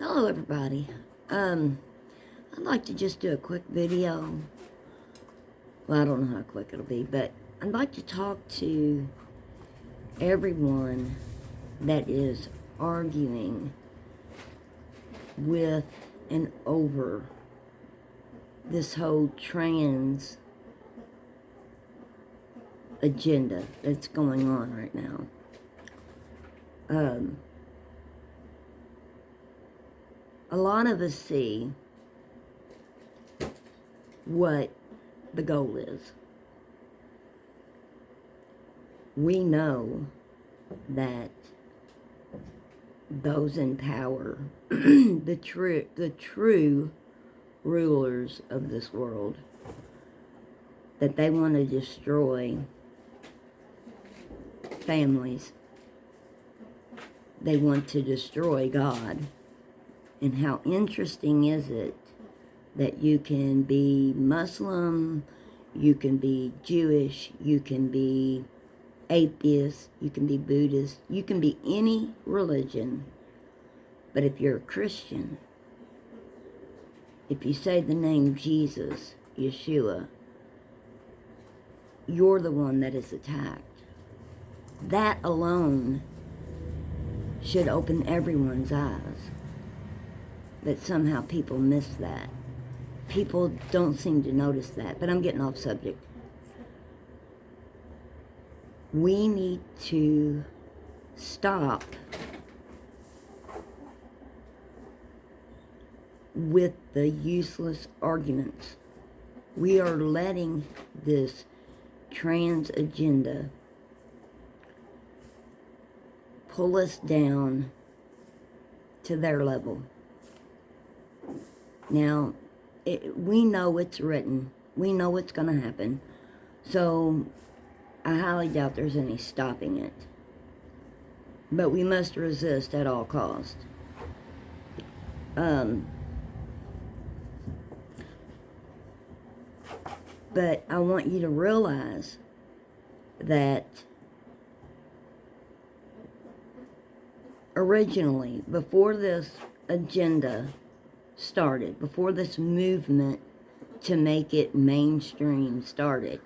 Hello everybody. I'd like to just do a quick video. Well, I don't know how quick it'll be, but I'd like to talk to everyone that is arguing with and over this whole trans agenda that's going on right now. A lot of us see what the goal is. We know that those in power, the true rulers of this world, that they want to destroy families. They want to destroy God. And how interesting is it that you can be Muslim, you can be Jewish, you can be atheist, you can be Buddhist, you can be any religion. But if you're a Christian, if you say the name Jesus, Yeshua, you're the one that is attacked. That alone should open everyone's eyes. That somehow people miss that. People don't seem to notice that, but I'm getting off subject. We need to stop with the useless arguments. We are letting this trans agenda pull us down to their level. Now, we know it's written. We know it's going to happen. So, I highly doubt there's any stopping it. But we must resist at all costs. But I want you to realize that originally, before this agenda started, before this movement to make it mainstream started,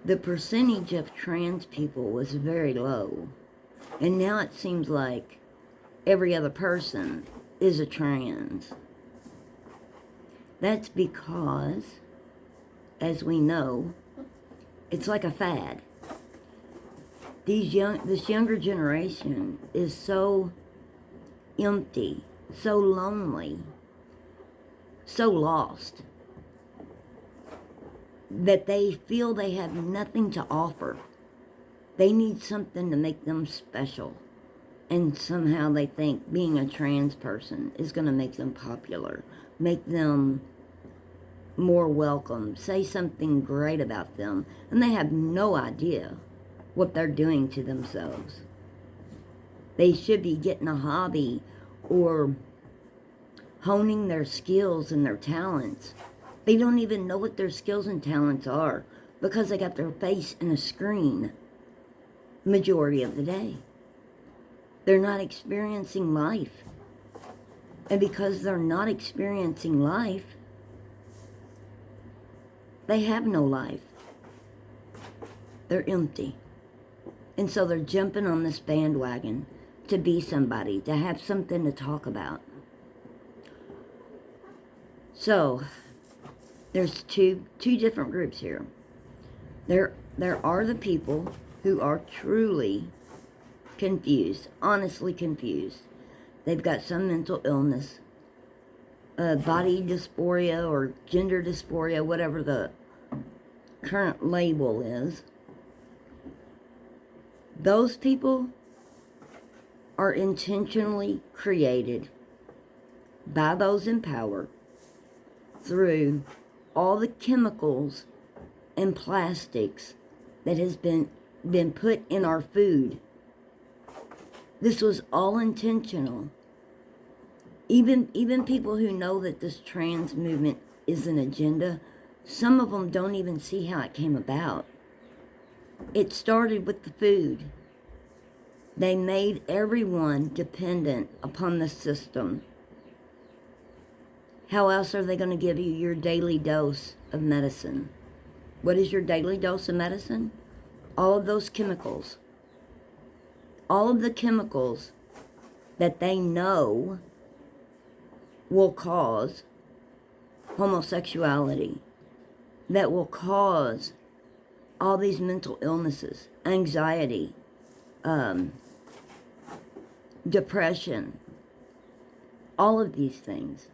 the percentage of trans people was very low. And now it seems like every other person is a trans. That's because, as we know, it's like a fad. This younger generation is so empty, so lonely, so lost, that they feel they have nothing to offer. They need something to make them special. And somehow they think being a trans person is going to make them popular, make them more welcome, say something great about them. And they have no idea what they're doing to themselves. They should be getting a hobby or honing their skills and their talents. They don't even know what their skills and talents are because they got their face in a screen majority of the day. They're not experiencing life. And because they're not experiencing life, they have no life. They're empty. And so they're jumping on this bandwagon to be somebody, to have something to talk about. So, there's two different groups here. There are the people who are truly confused, honestly confused. They've got some mental illness, body dysphoria or gender dysphoria, whatever the current label is. Those people are intentionally created by those in power through all the chemicals and plastics that has been put in our food. This was all intentional. Even people who know that this trans movement is an agenda, some of them don't even see how it came about. It started with the food. They made everyone dependent upon the system. How else are they going to give you your daily dose of medicine? What is your daily dose of medicine? All of those chemicals. All of the chemicals that they know will cause homosexuality, that will cause all these mental illnesses, anxiety, depression, all of these things.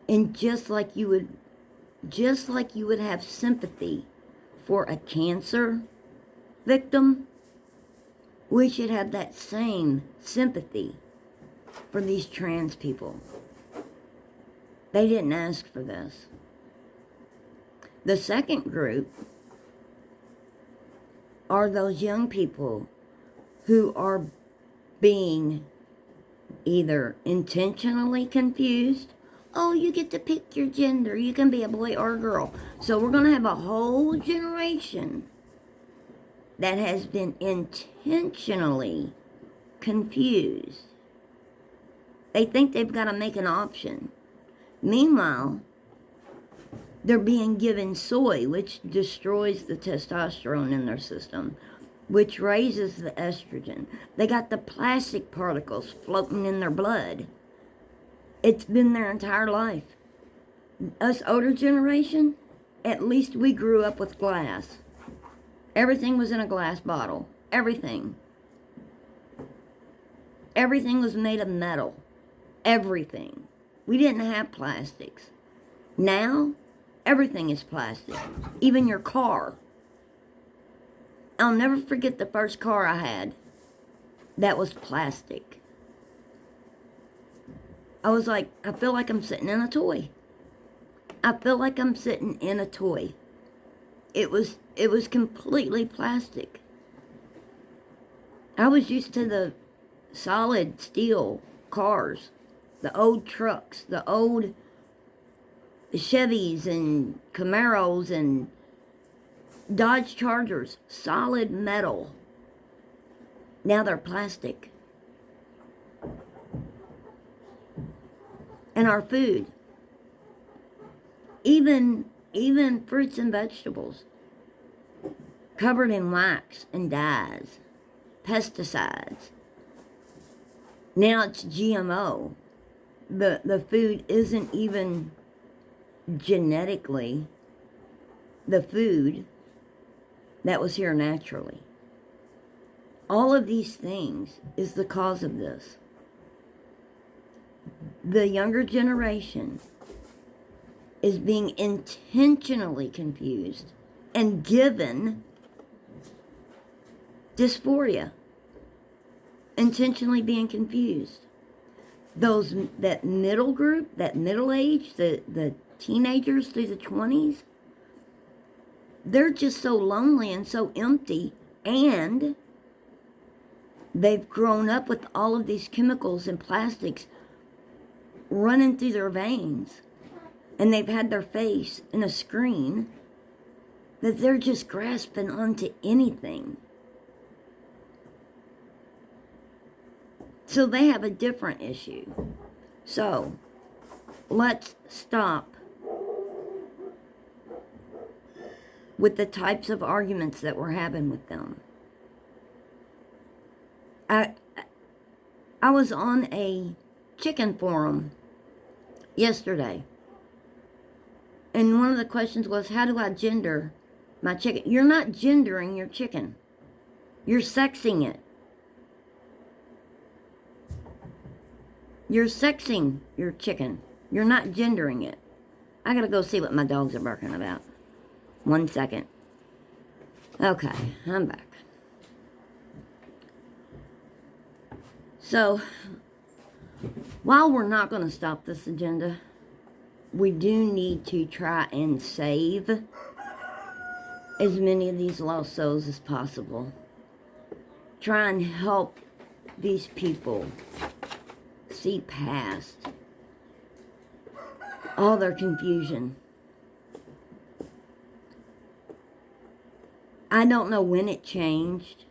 And just like you would have sympathy for a cancer victim, we should have that same sympathy for these trans people. They didn't ask for this. The second group are those young people who are being either intentionally confused. Oh, you get to pick your gender. You can be a boy or a girl. So we're going to have a whole generation that has been intentionally confused. They think they've got to make an option. Meanwhile, they're being given soy, which destroys the testosterone in their system, which raises the estrogen. They got the plastic particles floating in their blood. It's been their entire life. Us older generation, at least we grew up with glass. Everything was in a glass bottle. Everything. Everything was made of metal. Everything. We didn't have plastics. Now, everything is plastic. Even your car. I'll never forget the first car I had that was plastic. I was like, I feel like I'm sitting in a toy. I feel like I'm sitting in a toy. It was completely plastic. I was used to the solid steel cars, the old trucks, the old Chevys and Camaros and Dodge Chargers, solid metal. Now they're plastic. And our food, even fruits and vegetables, covered in wax and dyes, pesticides. Now it's GMO. The food isn't even genetically the food that was here naturally. All of these things is the cause of this. The younger generation is being intentionally confused and given dysphoria. Intentionally being confused. That middle group, that middle age, the teenagers through the 20s, they're just so lonely and so empty, and they've grown up with all of these chemicals and plastics running through their veins, and they've had their face in a screen, that they're just grasping onto anything. So they have a different issue. So let's stop with the types of arguments that we're having with them. I was on a chicken forum yesterday, and one of the questions was, how do I gender my chicken? You're not gendering your chicken. You're sexing it. You're sexing your chicken. You're not gendering it. I gotta go see what my dogs are barking about. 1 second. Okay, I'm back. So, while we're not going to stop this agenda, we do need to try and save as many of these lost souls as possible. Try and help these people see past all their confusion. I don't know when it changed,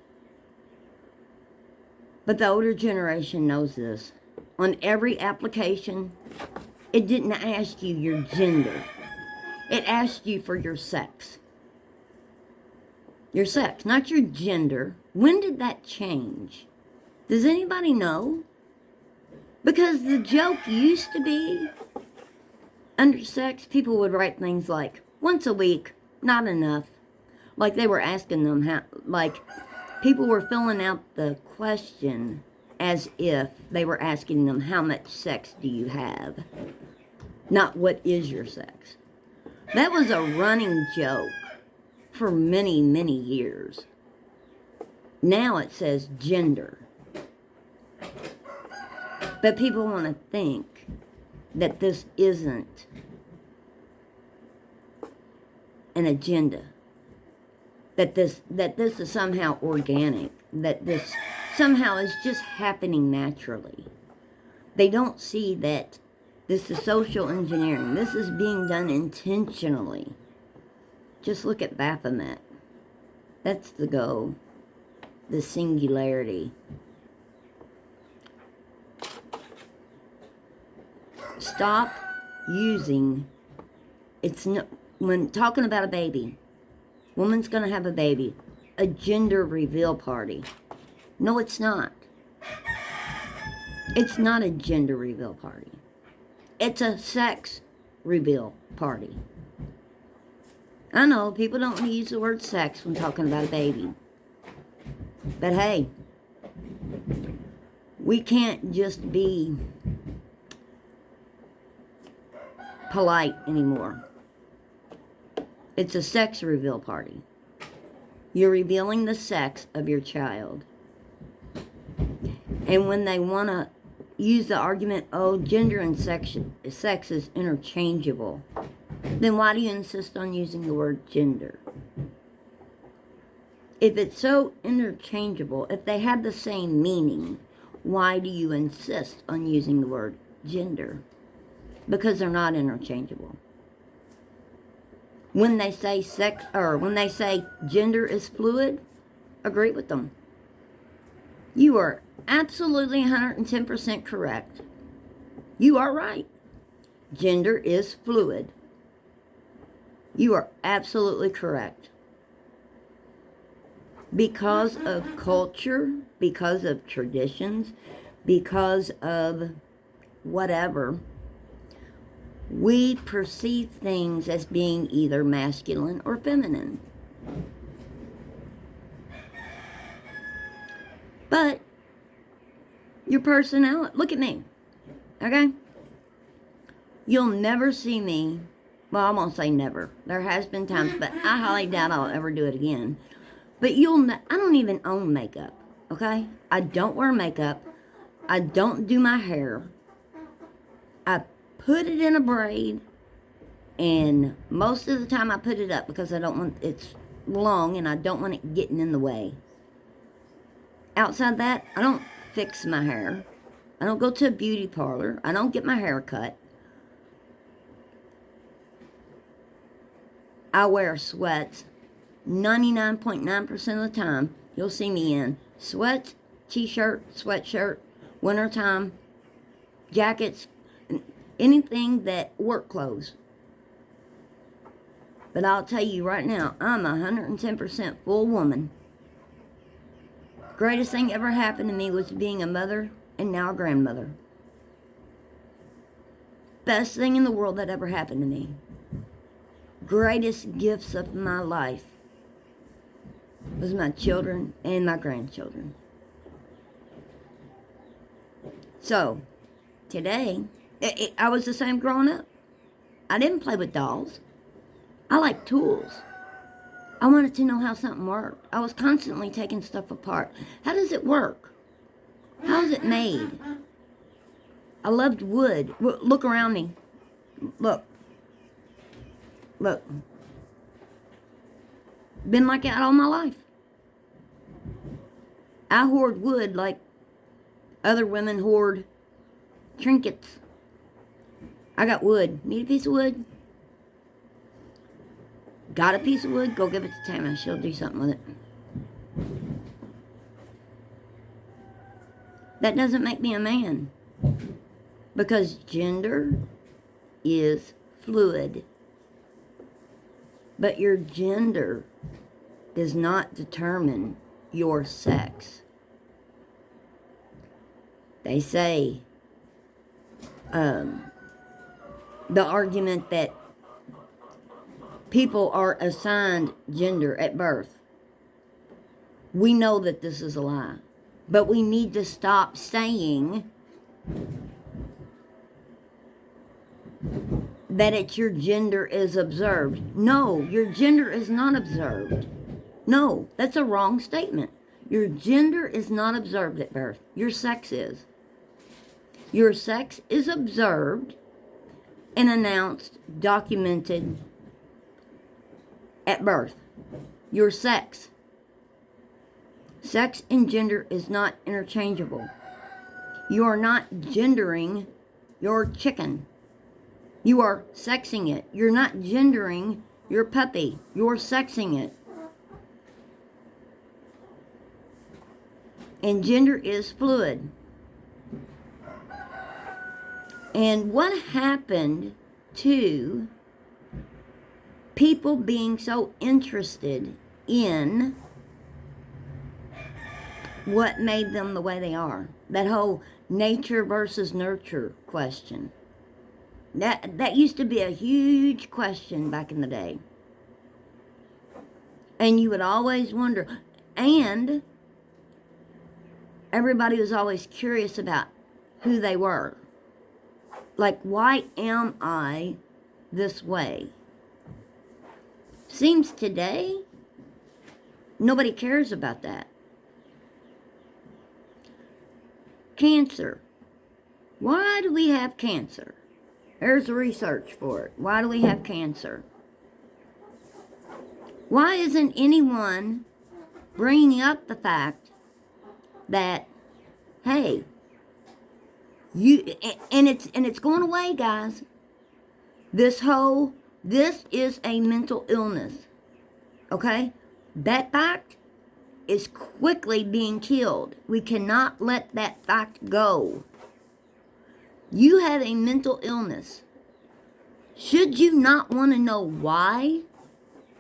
But the older generation knows this. On every application, it didn't ask you your gender. It asked you for your sex. Your sex, not your gender. When did that change? Does anybody know? Because the joke used to be, under sex, people would write things like, once a week, not enough. Like they were asking them how, like people were filling out the question as if they were asking them, how much sex do you have? Not what is your sex. That was a running joke for many, many years. Now it says gender. But people want to think that this isn't an agenda. That this is somehow organic. That this somehow is just happening naturally. They don't see that this is social engineering. This is being done intentionally. Just look at Baphomet. That's the goal. The singularity. Stop using, it's no, when talking about a baby, woman's going to have a baby, a gender reveal party. No, it's not. It's not a gender reveal party. It's a sex reveal party. I know people don't want to use the word sex when talking about a baby. But hey, we can't just be polite anymore. It's a sex reveal party. You're revealing the sex of your child. And when they want to use the argument, oh, gender and sex is interchangeable, then why do you insist on using the word gender? If it's so interchangeable, if they have the same meaning, why do you insist on using the word gender? Because they're not interchangeable. When they say sex, or when they say gender is fluid, agree with them. You are absolutely 110% correct. You are right. Gender is fluid. You are absolutely correct. Because of culture, because of traditions, because of whatever, we perceive things as being either masculine or feminine. But your personality, look at me, okay? You'll never see me, well, I won't say never. There has been times, but I highly doubt I'll ever do it again. But I don't even own makeup, okay? I don't wear makeup. I don't do my hair. I put it in a braid, and most of the time I put it up because I don't want, it's long and I don't want it getting in the way. Outside that, I don't fix my hair. I don't go to a beauty parlor. I don't get my hair cut. I wear sweats 99.9% of the time. You'll see me in sweats, t-shirt, sweatshirt, wintertime, jackets, anything that work clothes. But I'll tell you right now, I'm 110% full woman. Greatest thing ever happened to me was being a mother and now a grandmother. Best thing in the world that ever happened to me. Greatest gifts of my life was my children and my grandchildren. So, today, I was the same growing up. I didn't play with dolls. I like tools. I wanted to know how something worked. I was constantly taking stuff apart. How does it work? How is it made? I loved wood. Look around me. Look. Look. Been like that all my life. I hoard wood like other women hoard trinkets. I got wood. Need a piece of wood? Got a piece of wood? Go give it to Tama. She'll do something with it. That doesn't make me a man. Because gender is fluid. But your gender does not determine your sex. They say the argument that people are assigned gender at birth. We know that this is a lie. But we need to stop saying that it's your gender is observed. No, your gender is not observed. No, that's a wrong statement. Your gender is not observed at birth. Your sex is. Your sex is observed and announced, documented at birth. Your sex. Sex and gender is not interchangeable. You are not gendering your chicken. You are sexing it. You're not gendering your puppy. You're sexing it. And gender is fluid. And what happened to people being so interested in what made them the way they are? That whole nature versus nurture question. That used to be a huge question back in the day. And you would always wonder. And everybody was always curious about who they were. Like, why am I this way? Seems today, nobody cares about that. Cancer. Why do we have cancer? There's research for it. Why do we have cancer? Why isn't anyone bringing up the fact that, hey, it's going away, guys. This is a mental illness. Okay? That fact is quickly being killed. We cannot let that fact go. You have a mental illness. Should you not want to know why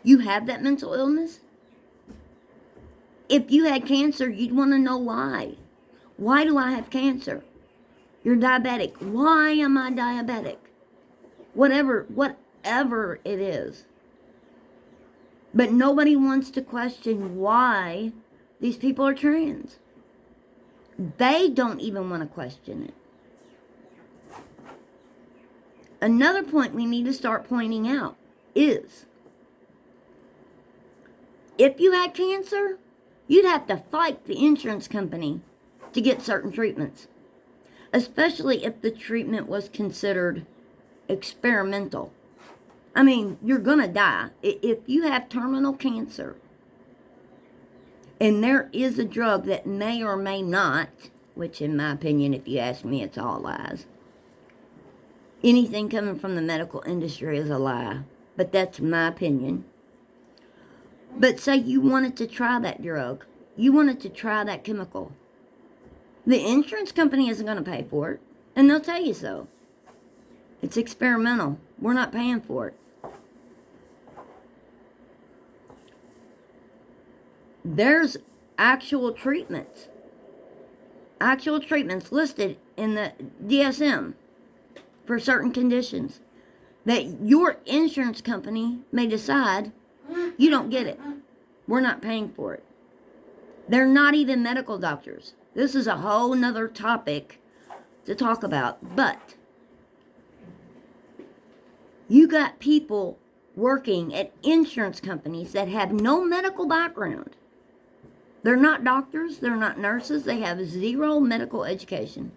you have that mental illness? If you had cancer, you'd want to know why. Why do I have cancer? You're diabetic. Why am I diabetic? Whatever it is. But nobody wants to question why these people are trans. They don't even want to question it. Another point we need to start pointing out is, if you had cancer, you'd have to fight the insurance company to get certain treatments. Especially if the treatment was considered experimental. I mean, you're going to die. If you have terminal cancer, and there is a drug that may or may not, which in my opinion, if you ask me, it's all lies. Anything coming from the medical industry is a lie. But that's my opinion. But say you wanted to try that drug. You wanted to try that chemical. The insurance company isn't going to pay for it. And they'll tell you so. It's experimental. We're not paying for it. There's actual treatments. Actual treatments listed in the DSM for certain conditions that your insurance company may decide you don't get it. We're not paying for it. They're not even medical doctors. This is a whole nother topic to talk about. But you got people working at insurance companies that have no medical background. They're not doctors. They're not nurses. They have zero medical education.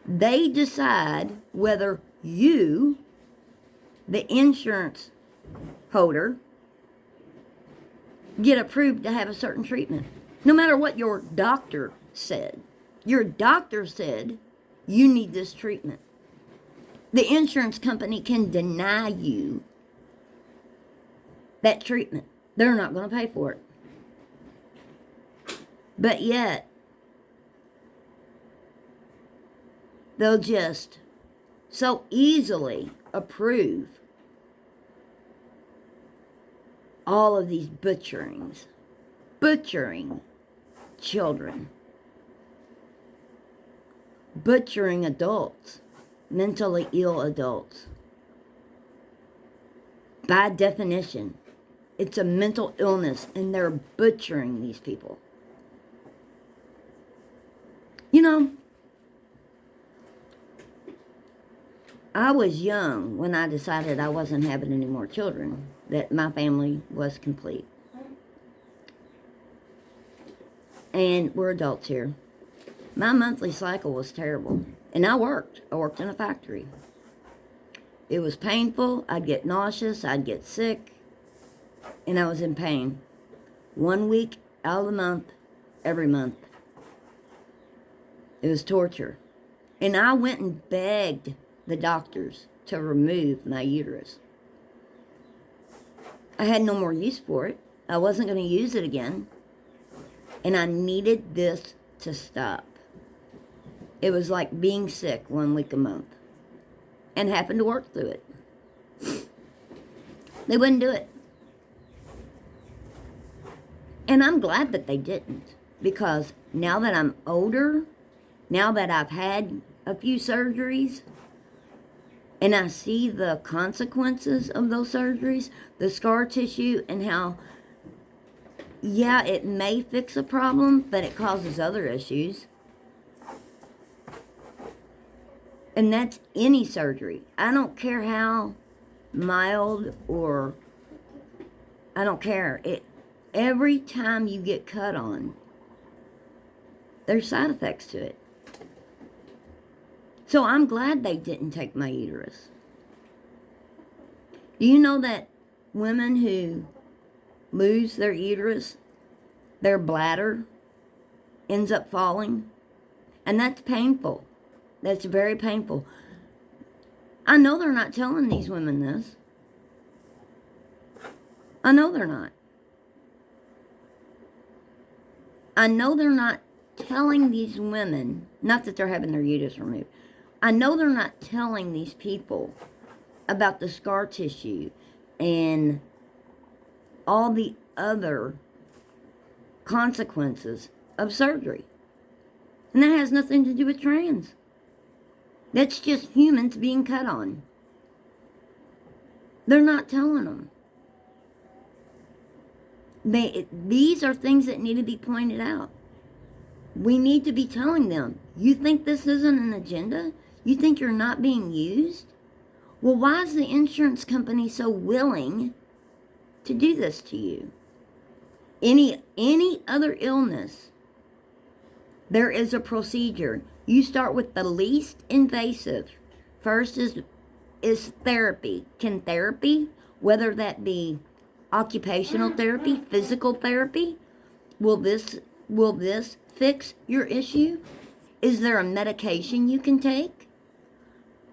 They decide whether you, the insurance holder, get approved to have a certain treatment. No matter what your doctor said. Your doctor said you need this treatment. The insurance company can deny you that treatment. They're not going to pay for it. But yet, they'll just so easily approve all of these butchering children, butchering adults, mentally ill adults. By definition, it's a mental illness, and they're butchering these people. You know, I was young when I decided I wasn't having any more children, that my family was complete. And we're adults here. My monthly cycle was terrible. And I worked. I worked in a factory. It was painful. I'd get nauseous. I'd get sick. And I was in pain. 1 week out of the month, every month. It was torture. And I went and begged the doctors to remove my uterus. I had no more use for it. I wasn't going to use it again. And I needed this to stop. It was like being sick 1 week a month. And happened to work through it. They wouldn't do it. And I'm glad that they didn't. Because now that I'm older, now that I've had a few surgeries, and I see the consequences of those surgeries, the scar tissue, and how, yeah, it may fix a problem, but it causes other issues. And that's any surgery. I don't care how mild or, I don't care. Every time you get cut on, there's side effects to it. So I'm glad they didn't take my uterus. Do you know that women who lose their uterus, their bladder ends up falling? And that's painful. That's very painful. I know they're not telling these women this. I know they're not. I know they're not telling these women, not that they're having their uterus removed, I know they're not telling these people about the scar tissue and all the other consequences of surgery. And that has nothing to do with trans. That's just humans being cut on. They're not telling them. These are things that need to be pointed out. We need to be telling them, you think this isn't an agenda? You think you're not being used? Well, why is the insurance company so willing to do this to you? Any other illness, there is a procedure. You start with the least invasive. First is therapy. Can therapy, whether that be occupational therapy, physical therapy, will this fix your issue? Is there a medication you can take?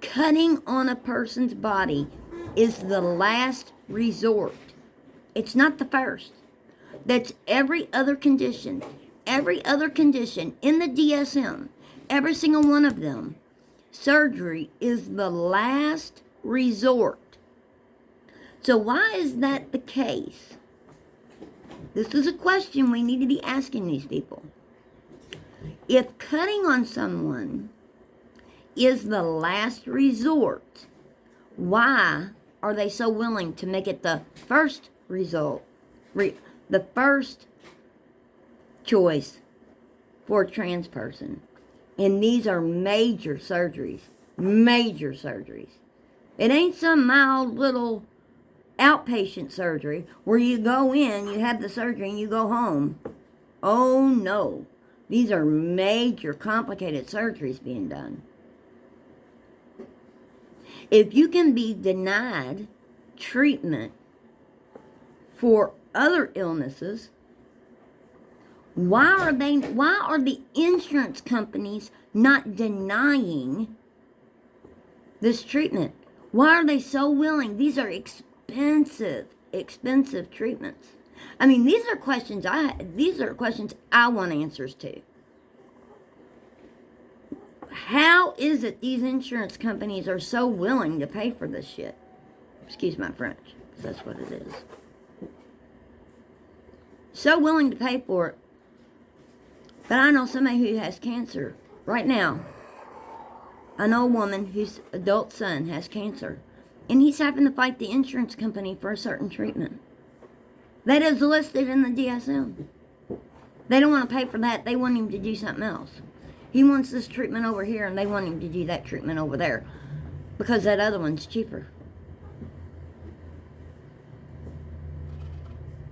Cutting on a person's body is the last resort. It's not the first. That's every other condition. Every other condition in the DSM, every single one of them, surgery is the last resort. So why is that the case? This is a question we need to be asking these people. If cutting on someone is the last resort, why are they so willing to make it the first result, the first choice for a trans person? And these are major surgeries. Major surgeries. It ain't some mild little outpatient surgery where you go in, you have the surgery, and you go home. Oh no. These are major, complicated surgeries being done. If you can be denied treatment for other illnesses, why are the insurance companies not denying this treatment? Why are they so willing? These are expensive treatments. I mean, these are questions I want answers to. How is it these insurance companies are so willing to pay for this shit? Excuse my French, because that's what it is. So willing to pay for it. But I know somebody who has cancer right now. I know a woman whose adult son has cancer, and he's having to fight the insurance company for a certain treatment that is listed in the DSM. They don't want to pay for that. They want him to do something else. He wants this treatment over here, and they want him to do that treatment over there because that other one's cheaper.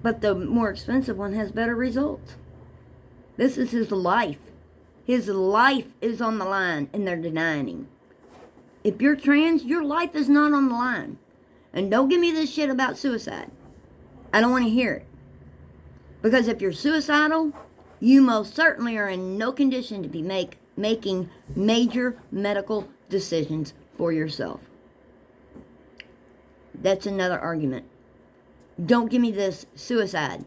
But the more expensive one has better results. This is his life. His life is on the line, and they're denying him. If you're trans, your life is not on the line. And don't give me this shit about suicide. I don't want to hear it. Because if you're suicidal, you most certainly are in no condition to be making major medical decisions for yourself. That's another argument. Don't give me this suicide.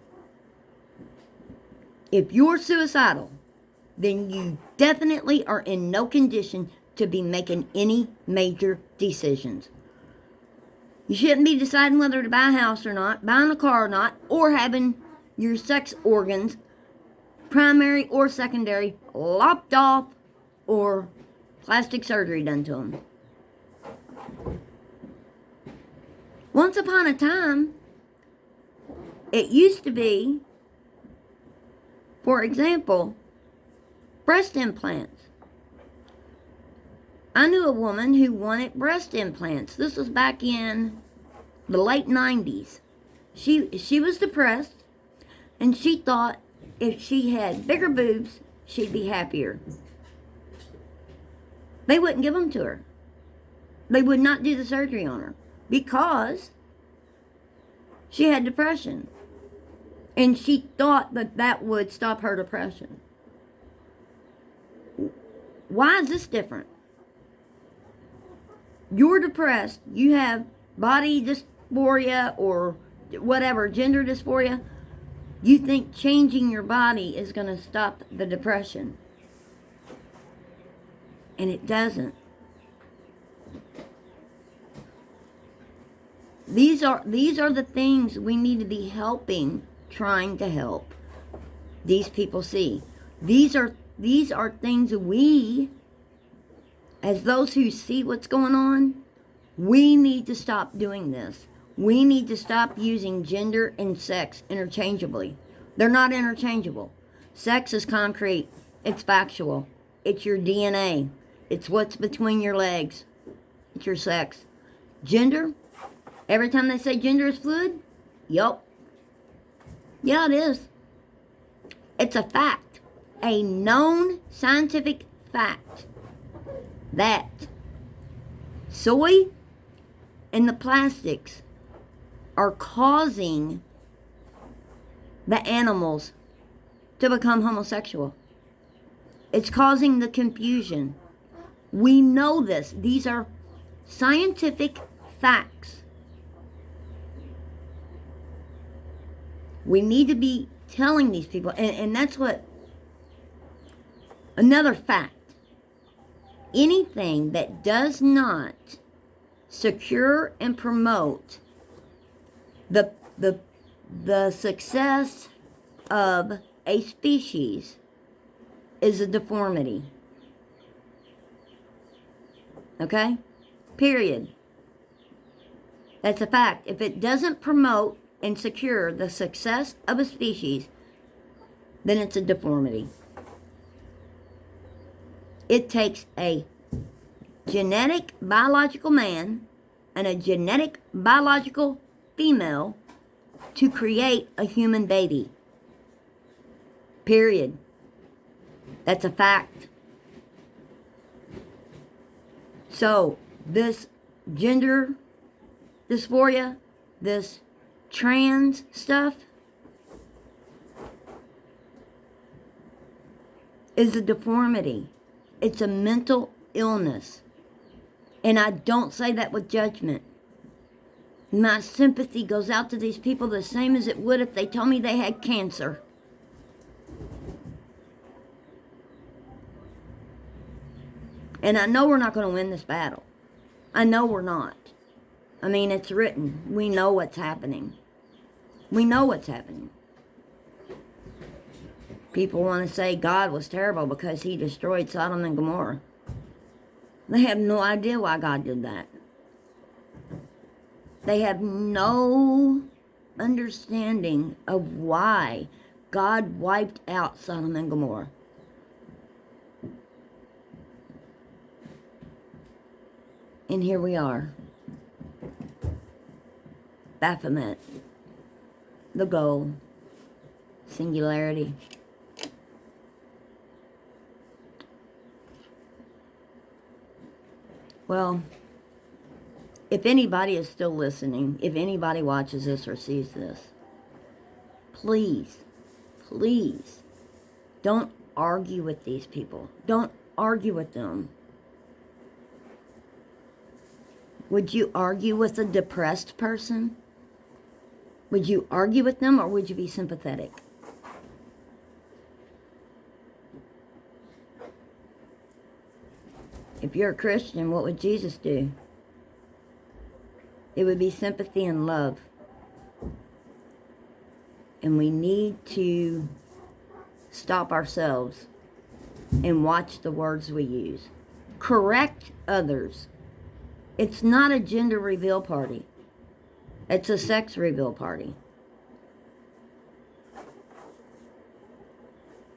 If you're suicidal, then you definitely are in no condition to be making any major decisions. You shouldn't be deciding whether to buy a house or not, buying a car or not, or having your sex organs, primary or secondary, lopped off or plastic surgery done to them. Once upon a time, it used to be, for example, breast implants. I knew a woman who wanted breast implants. This was back in the late 90s. She was depressed, and she thought if she had bigger boobs, she'd be happier. They wouldn't give them to her. They would not do the surgery on her because she had depression. And she thought that that would stop her depression. Why is this different? You're depressed. You have body dysphoria or whatever, gender dysphoria. You think changing your body is going to stop the depression. And it doesn't. These are the things we need to be trying to help these people see. These are things we, as those who see what's going on, we need to stop doing this. We need to stop using gender and sex interchangeably. They're not interchangeable. Sex is concrete. It's factual. It's your DNA. It's what's between your legs. It's your sex. Gender, every time they say gender is fluid, yup. Yeah, it is. It's a fact. A known scientific fact that soy and the plastics are causing the animals to become homosexual. It's causing the confusion. We know this. These are scientific facts. We need to be telling these people, and that's what, another fact. Anything that does not secure and promote the success of a species is a deformity. Okay? Period. That's a fact. If it doesn't promote and secure the success of a species, then it's a deformity. It takes a genetic biological man and a genetic biological female to create a human baby. Period. That's a fact. So, this gender dysphoria, this trans stuff, is a deformity. It's a mental illness. And I don't say that with judgment. My sympathy goes out to these people the same as it would if they told me they had cancer. And I know we're not going to win this battle. I know we're not. I mean, it's written. We know what's happening. We know what's happening. People want to say God was terrible because he destroyed Sodom and Gomorrah. They have no idea why God did that. They have no understanding of why God wiped out Sodom and Gomorrah. And here we are. Baphomet. The goal. Singularity. Well, if anybody is still listening, if anybody watches this or sees this, please, please, don't argue with these people. Don't argue with them. Would you argue with a depressed person? Would you argue with them, or would you be sympathetic? If you're a Christian, what would Jesus do? It would be sympathy and love. And we need to stop ourselves and watch the words we use. Correct others. It's not a gender reveal party. It's a sex reveal party.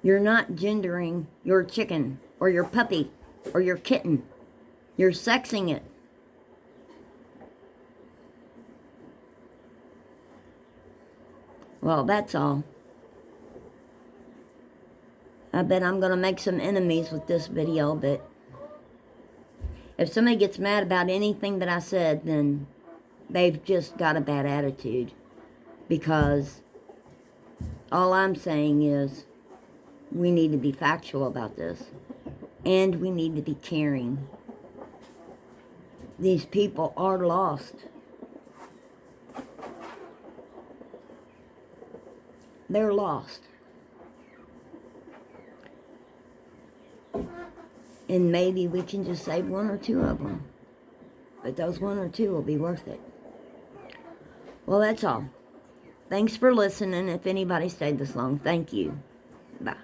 You're not gendering your chicken or your puppy or your kitten. You're sexing it. Well, that's all. I bet I'm going to make some enemies with this video, but if somebody gets mad about anything that I said, then they've just got a bad attitude. Because all I'm saying is we need to be factual about this. And we need to be caring. These people are lost. They're lost. And maybe we can just save one or two of them. But those one or two will be worth it. Well, that's all. Thanks for listening. If anybody stayed this long, thank you. Bye.